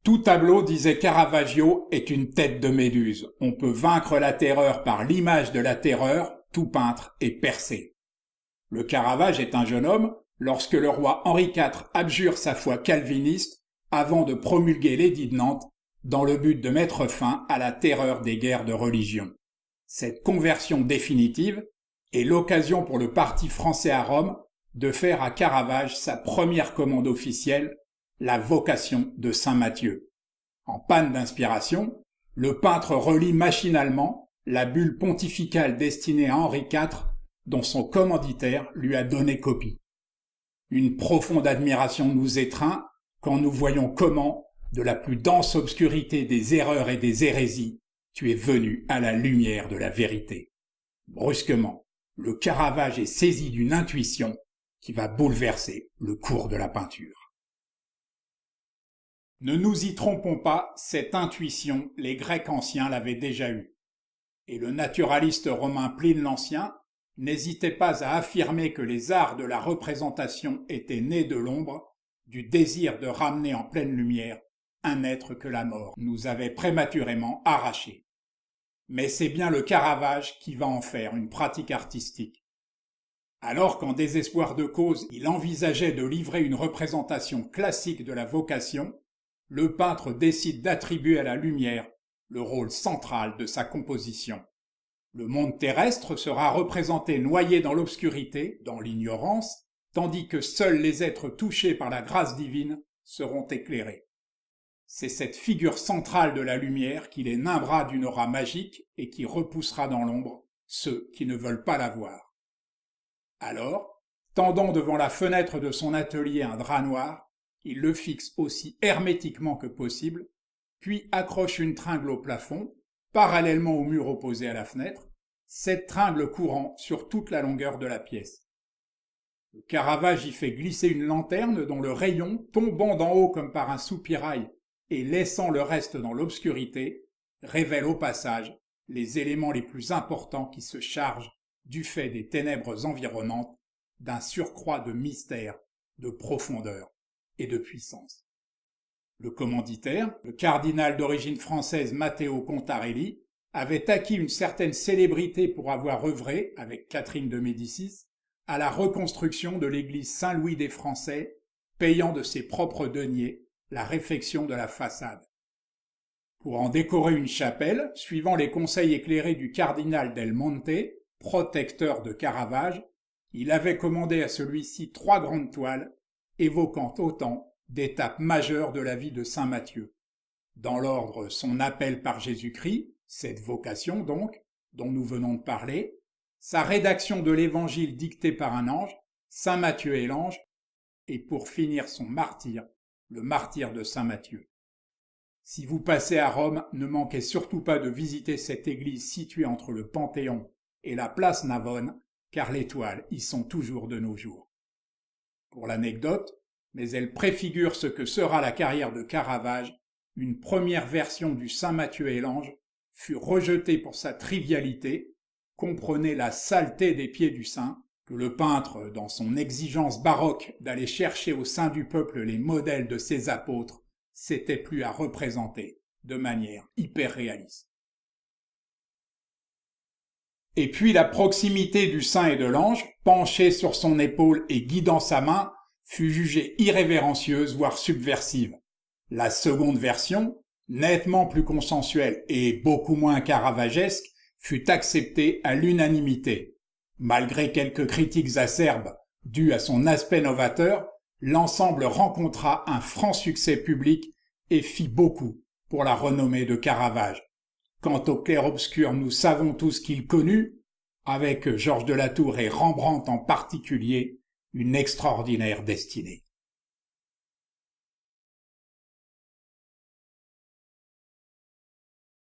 Tout tableau, disait Caravaggio, est une tête de méduse. On peut vaincre la terreur par l'image de la terreur, tout peintre est percé. Le Caravage est un jeune homme lorsque le roi Henri IV abjure sa foi calviniste avant de promulguer l'édit de Nantes dans le but de mettre fin à la terreur des guerres de religion. Cette conversion définitive est l'occasion pour le parti français à Rome de faire à Caravage sa première commande officielle, la vocation de Saint Matthieu. En panne d'inspiration, le peintre relit machinalement la bulle pontificale destinée à Henri IV dont son commanditaire lui a donné copie. Une profonde admiration nous étreint quand nous voyons comment, de la plus dense obscurité des erreurs et des hérésies, tu es venu à la lumière de la vérité. Brusquement, le Caravage est saisi d'une intuition qui va bouleverser le cours de la peinture. Ne nous y trompons pas, cette intuition, les Grecs anciens l'avaient déjà eue. Et le naturaliste romain Pline l'Ancien n'hésitait pas à affirmer que les arts de la représentation étaient nés de l'ombre, du désir de ramener en pleine lumière un être que la mort nous avait prématurément arraché. Mais c'est bien le Caravage qui va en faire une pratique artistique. Alors qu'en désespoir de cause, il envisageait de livrer une représentation classique de la vocation, le peintre décide d'attribuer à la lumière le rôle central de sa composition. Le monde terrestre sera représenté noyé dans l'obscurité, dans l'ignorance, tandis que seuls les êtres touchés par la grâce divine seront éclairés. C'est cette figure centrale de la lumière qui les nimbera d'une aura magique et qui repoussera dans l'ombre ceux qui ne veulent pas la voir. Alors, tendant devant la fenêtre de son atelier un drap noir, il le fixe aussi hermétiquement que possible, puis accroche une tringle au plafond, parallèlement au mur opposé à la fenêtre, cette tringle courant sur toute la longueur de la pièce. Le Caravage y fait glisser une lanterne dont le rayon, tombant d'en haut comme par un soupirail et laissant le reste dans l'obscurité, révèle au passage les éléments les plus importants qui se chargent, du fait des ténèbres environnantes, d'un surcroît de mystère, de profondeur et de puissance. Le commanditaire, le cardinal d'origine française Matteo Contarelli, avait acquis une certaine célébrité pour avoir œuvré, avec Catherine de Médicis, à la reconstruction de l'église Saint-Louis des Français, payant de ses propres deniers la réfection de la façade. Pour en décorer une chapelle, suivant les conseils éclairés du cardinal Del Monte, protecteur de Caravage, il avait commandé à celui-ci 3 grandes toiles, évoquant autant d'étapes majeures de la vie de saint Matthieu. Dans l'ordre son appel par Jésus-Christ, cette vocation donc, dont nous venons de parler, sa rédaction de l'évangile dicté par un ange, saint Matthieu et l'ange, et pour finir son martyre, le martyre de saint Matthieu. Si vous passez à Rome, ne manquez surtout pas de visiter cette église située entre le Panthéon et la place Navone, car les toiles y sont toujours de nos jours. Pour l'anecdote, mais elle préfigure ce que sera la carrière de Caravage, une première version du Saint Matthieu et l'ange fut rejetée pour sa trivialité, comprenez la saleté des pieds du saint, que le peintre, dans son exigence baroque d'aller chercher au sein du peuple les modèles de ses apôtres, s'était plus à représenter de manière hyper réaliste. Et puis la proximité du saint et de l'ange, penché sur son épaule et guidant sa main, fut jugée irrévérencieuse, voire subversive. La seconde version, nettement plus consensuelle et beaucoup moins caravagesque, fut acceptée à l'unanimité. Malgré quelques critiques acerbes dues à son aspect novateur, l'ensemble rencontra un franc succès public et fit beaucoup pour la renommée de Caravage. Quant au clair-obscur, nous savons tous qu'il connut, avec Georges de la Tour et Rembrandt en particulier, une extraordinaire destinée.